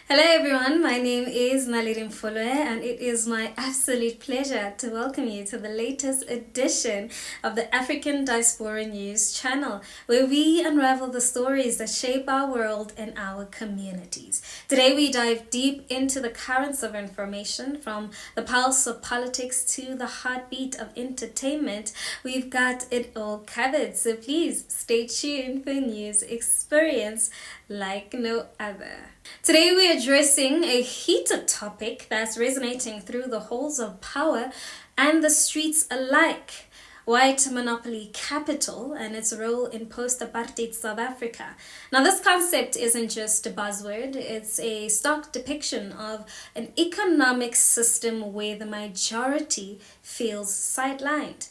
Hello everyone, my name is Naledi Mfoloe and it is my absolute pleasure to welcome you to the latest edition of the African Diaspora News channel, where we unravel the stories that shape our world and our communities. Today we dive deep into the currents of information, from the pulse of politics to the heartbeat of entertainment. We've got it all covered, so please stay tuned for news experience like no other. Today we're addressing a heated topic that's resonating through the halls of power and the streets alike: white monopoly capital and its role in post-apartheid South Africa. Now, this concept isn't just a buzzword, it's a stark depiction of an economic system where the majority feels sidelined.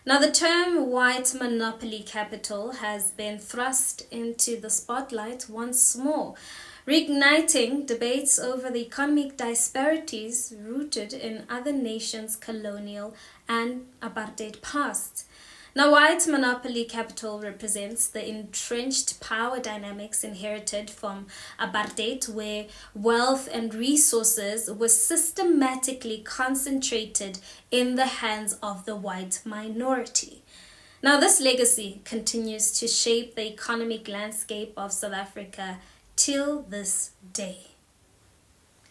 Now, the term white monopoly capital has been thrust into the spotlight once more, reigniting debates over the economic disparities rooted in other nations' colonial and apartheid pasts. Now, white monopoly capital represents the entrenched power dynamics inherited from apartheid, where wealth and resources were systematically concentrated in the hands of the white minority. Now, this legacy continues to shape the economic landscape of South Africa till this day.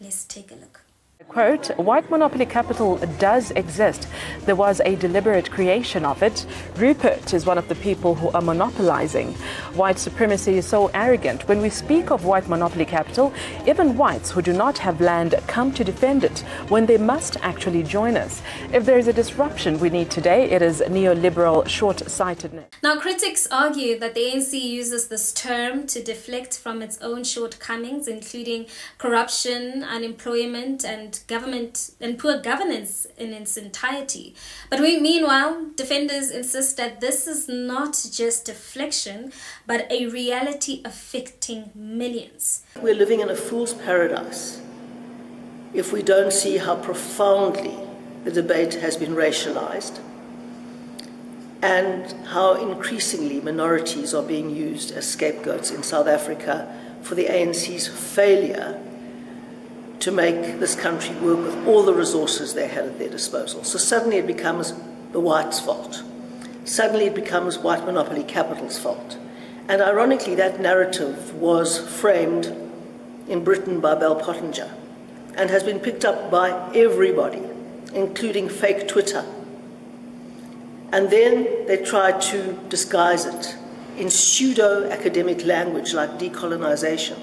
Let's take a look. Quote, white monopoly capital does exist. There was a deliberate creation of it. Rupert is one of the people who are monopolizing. White supremacy is so arrogant. When we speak of white monopoly capital, even whites who do not have land come to defend it when they must actually join us. If there is a disruption we need today, it is neoliberal short-sightedness. Now, critics argue that the ANC uses this term to deflect from its own shortcomings, including corruption, unemployment, and government and poor governance in its entirety. But meanwhile, defenders insist that this is not just deflection, but a reality affecting millions. We're living in a fool's paradise if we don't see how profoundly the debate has been racialized and how increasingly minorities are being used as scapegoats in South Africa for the ANC's failure to make this country work with all the resources they had at their disposal. So suddenly it becomes the whites' fault. Suddenly it becomes white monopoly capital's fault. And ironically, that narrative was framed in Britain by Bell Pottinger and has been picked up by everybody, including fake Twitter. And then they tried to disguise it in pseudo-academic language like decolonization.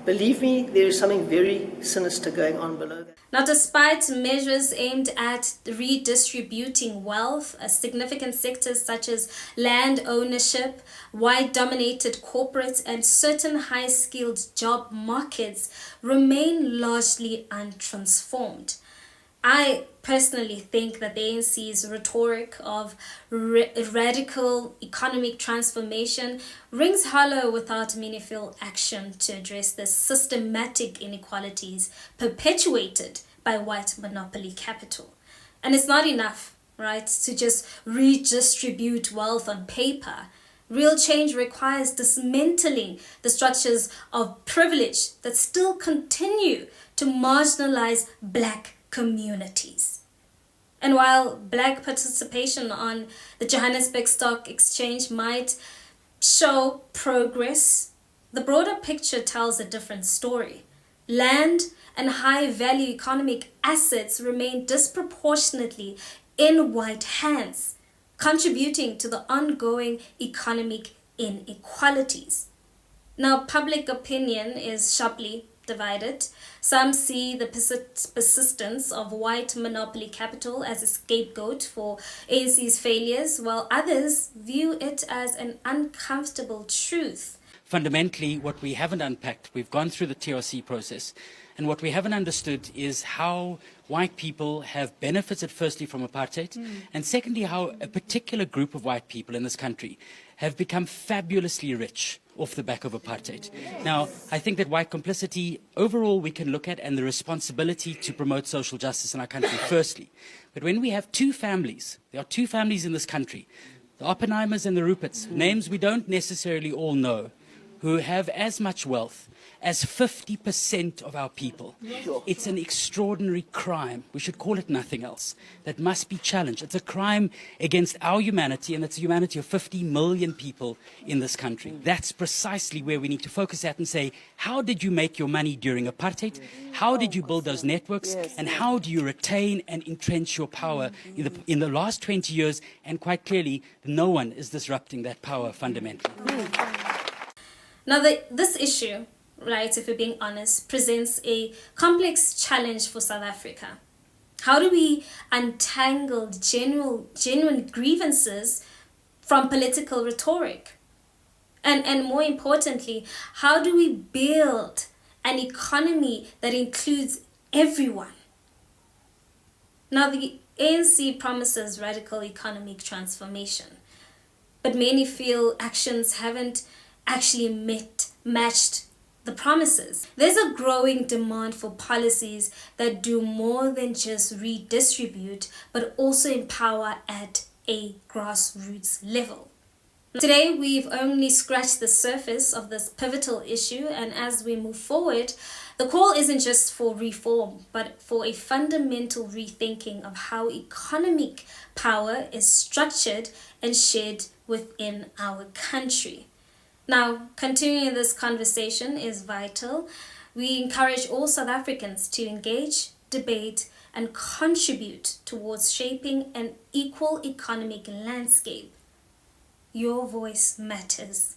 Believe me, there is something very sinister going on below that. Now, despite measures aimed at redistributing wealth, significant sectors such as land ownership, white-dominated corporates, and certain high-skilled job markets remain largely untransformed. I personally think that the ANC's rhetoric of radical economic transformation rings hollow without meaningful action to address the systematic inequalities perpetuated by white monopoly capital. And it's not enough, right, to just redistribute wealth on paper. Real change requires dismantling the structures of privilege that still continue to marginalize Black communities. And while Black participation on the Johannesburg Stock Exchange might show progress, the broader picture tells a different story. Land and high-value economic assets remain disproportionately in white hands, contributing to the ongoing economic inequalities. Now, public opinion is sharply divided. Some see the persistence of white monopoly capital as a scapegoat for ANC's failures, while others view it as an uncomfortable truth. Fundamentally, what we haven't unpacked, we've gone through the TRC process, and what we haven't understood is how white people have benefited firstly from apartheid, and secondly how a particular group of white people in this country have become fabulously rich off the back of apartheid. Now, I think that white complicity, overall, we can look at, and the responsibility to promote social justice in our country, firstly. But when we have two families, there are two families in this country, the Oppenheimers and the Ruperts, names we don't necessarily all know, who have as much wealth as 50% of our people. It's an extraordinary crime. We should call it nothing else. That must be challenged. It's a crime against our humanity, and it's the humanity of 50 million people in this country. That's precisely where we need to focus at and say, how did you make your money during apartheid? How did you build those networks? And how do you retain and entrench your power in the last 20 years? And quite clearly, no one is disrupting that power fundamentally. Now, this issue, right, if we're being honest, presents a complex challenge for South Africa. How do we untangle genuine grievances from political rhetoric? And more importantly, how do we build an economy that includes everyone? Now, the ANC promises radical economic transformation, but many feel actions haven't actually matched the promises. There's a growing demand for policies that do more than just redistribute, but also empower at a grassroots level. Today, we've only scratched the surface of this pivotal issue, and as we move forward, the call isn't just for reform, but for a fundamental rethinking of how economic power is structured and shared within our country. Now, continuing this conversation is vital. We encourage all South Africans to engage, debate, and contribute towards shaping an equal economic landscape. Your voice matters.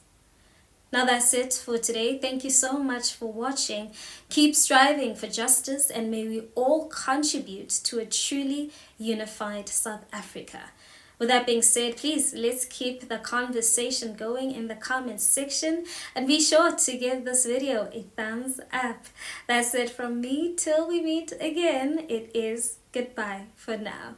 Now that's it for today. Thank you so much for watching. Keep striving for justice, and may we all contribute to a truly unified South Africa. With that being said, please, let's keep the conversation going in the comments section, and be sure to give this video a thumbs up. That's it from me. Till we meet again, it is goodbye for now.